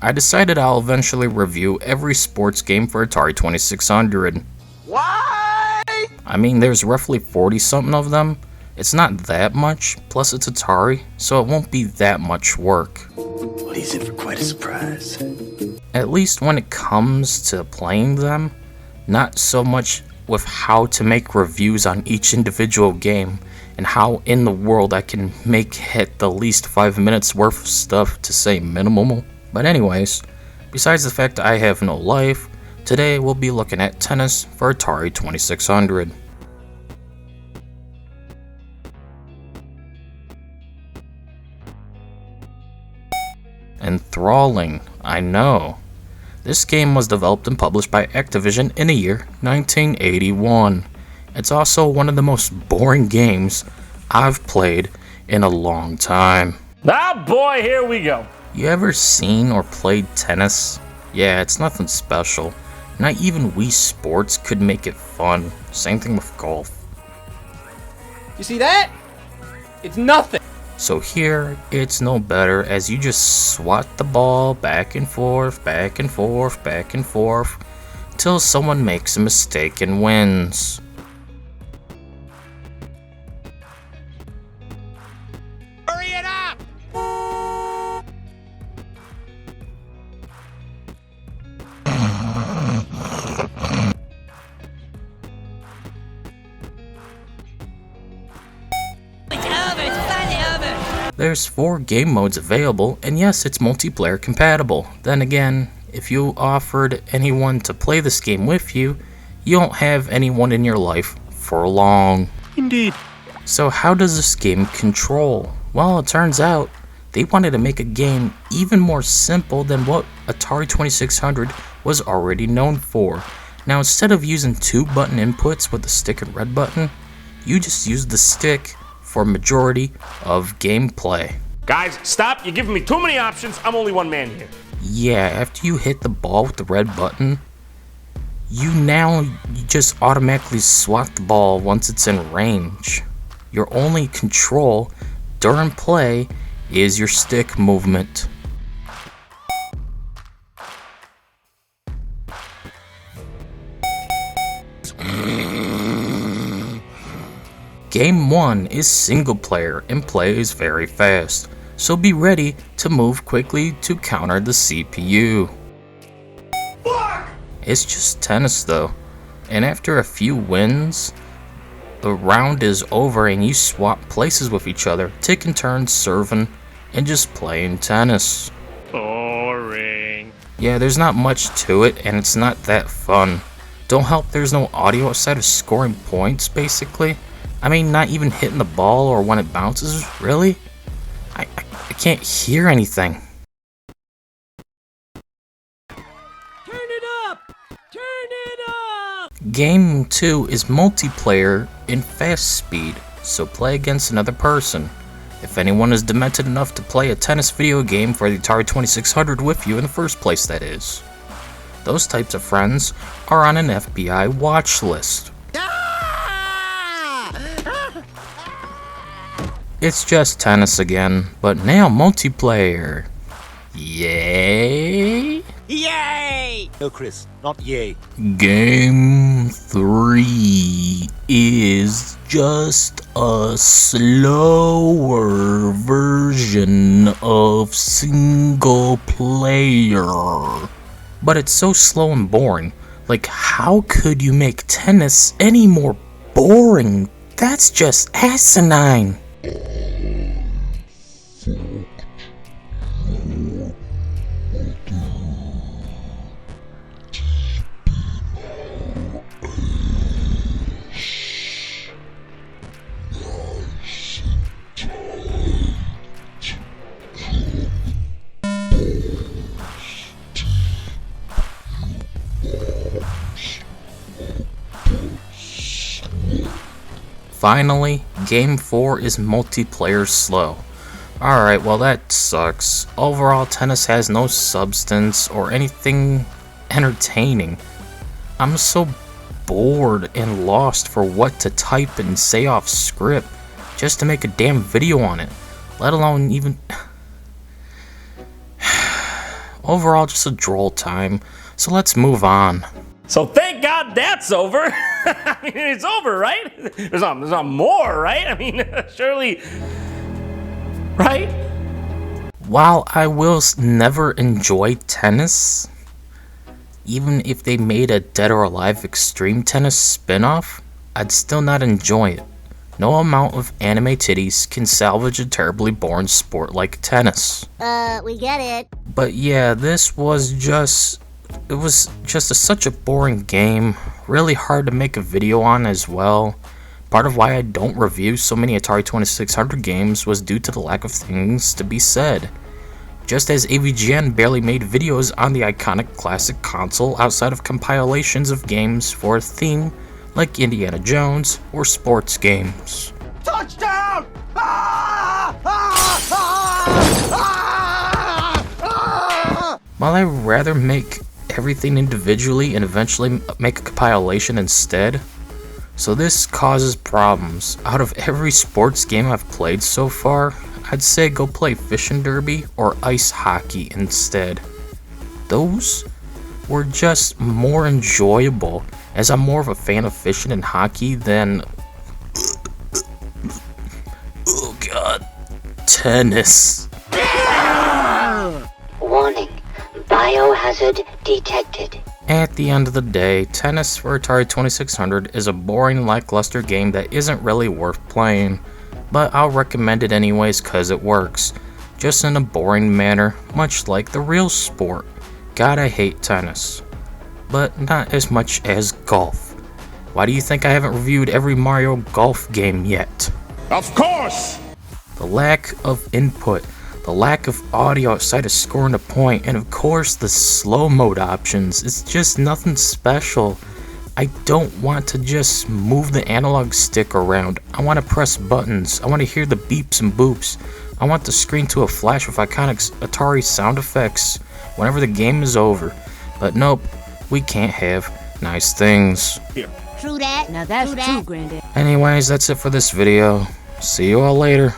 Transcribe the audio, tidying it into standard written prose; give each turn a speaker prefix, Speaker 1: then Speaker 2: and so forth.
Speaker 1: I decided I'll eventually review every sports game for Atari 2600.
Speaker 2: Why?
Speaker 1: I mean, there's roughly 40 something of them. It's not that much, plus it's Atari, so it won't be that much work.
Speaker 2: Well, he's in for quite a surprise.
Speaker 1: At least when it comes to playing them, not so much with how to make reviews on each individual game and how in the world I can make hit the least 5 minutes worth of stuff to say minimal. But anyways, besides the fact that I have no life, today we'll be looking at tennis for Atari 2600. Enthralling, I know. This game was developed and published by Activision in the year 1981. It's also one of the most boring games I've played in a long time.
Speaker 3: Ah boy, here we go.
Speaker 1: You ever seen or played tennis? Yeah, it's nothing special. Not even Wii Sports could make it fun. Same thing with golf.
Speaker 3: You see that? It's nothing.
Speaker 1: So here, it's no better as you just swat the ball back and forth, back and forth, back and forth, till someone makes a mistake and wins.
Speaker 2: Hurry it up!
Speaker 1: There's 4 game modes available, and yes, it's multiplayer compatible. Then again, if you offered anyone to play this game with you, you won't have anyone in your life for long.
Speaker 3: Indeed.
Speaker 1: So how does this game control? Well, it turns out they wanted to make a game even more simple than what Atari 2600 was already known for. Now, instead of using 2 button inputs with the stick and red button, you just use the stick for majority of gameplay.
Speaker 3: Guys, stop. You're giving me too many options. I'm only one man here.
Speaker 1: Yeah, after you hit the ball with the red button, you just automatically swat the ball once it's in range. Your only control during play is your stick movement. Game 1 is single player and plays very fast, so be ready to move quickly to counter the CPU. It's just tennis though, and after a few wins, the round is over and you swap places with each other, taking turns serving and just playing tennis.
Speaker 3: Boring.
Speaker 1: Yeah, there's not much to it and it's not that fun. Don't help there's no audio outside of scoring points basically. I mean, not even hitting the ball or when it bounces, really? I can't hear anything.
Speaker 4: Turn it up! Turn it up!
Speaker 1: Game 2 is multiplayer in fast speed, so play against another person. If anyone is demented enough to play a tennis video game for the Atari 2600 with you in the first place, that is. Those types of friends are on an FBI watch list. It's just tennis again, but now multiplayer. Yay!
Speaker 2: Yay! No, Chris, not yay.
Speaker 1: Game 3 is just a slower version of single player. But it's so slow and boring. Like, how could you make tennis any more boring? That's just asinine. Finally, Game 4 is multiplayer slow. Alright, well that sucks. Overall, tennis has no substance or anything entertaining. I'm so bored and lost for what to type and say off script just to make a damn video on it. Let alone even... overall just a droll time, so let's move on.
Speaker 3: So thank God that's over. I mean, it's over, right? There's not more, right? I mean, surely, right?
Speaker 1: While I will never enjoy tennis, even if they made a Dead or Alive Extreme Tennis spin-off, I'd still not enjoy it. No amount of anime titties can salvage a terribly boring sport like tennis.
Speaker 5: We get it.
Speaker 1: But yeah, this was just... It was just such a boring game, really hard to make a video on as well. Part of why I don't review so many Atari 2600 games was due to the lack of things to be said. Just as AVGN barely made videos on the iconic classic console outside of compilations of games for a theme like Indiana Jones or sports games.
Speaker 2: Touchdown!
Speaker 1: While I'd rather make everything individually and eventually make a compilation instead, so this causes problems. Out of every sports game I've played so far, I'd say go play Fishing Derby or Ice Hockey instead. Those were just more enjoyable, as I'm more of a fan of fishing and hockey than, oh god, tennis.
Speaker 6: Warning, biohazard detected.
Speaker 1: At the end of the day, tennis for Atari 2600 is a boring, lackluster game that isn't really worth playing, but I'll recommend it anyways cause it works, just in a boring manner, much like the real sport. God, I hate tennis, but not as much as golf. Why do you think I haven't reviewed every Mario Golf game yet?
Speaker 3: Of course!
Speaker 1: The lack of input, the lack of audio outside of scoring a point, and of course the slow mode options. It's just nothing special. I don't want to just move the analog stick around. I want to press buttons. I want to hear the beeps and boops. I want the screen to flash with iconic Atari sound effects whenever the game is over. But nope, we can't have nice things.
Speaker 5: True that.
Speaker 4: Now that's true, Granddad.
Speaker 1: Anyways, that's it for this video. See you all later.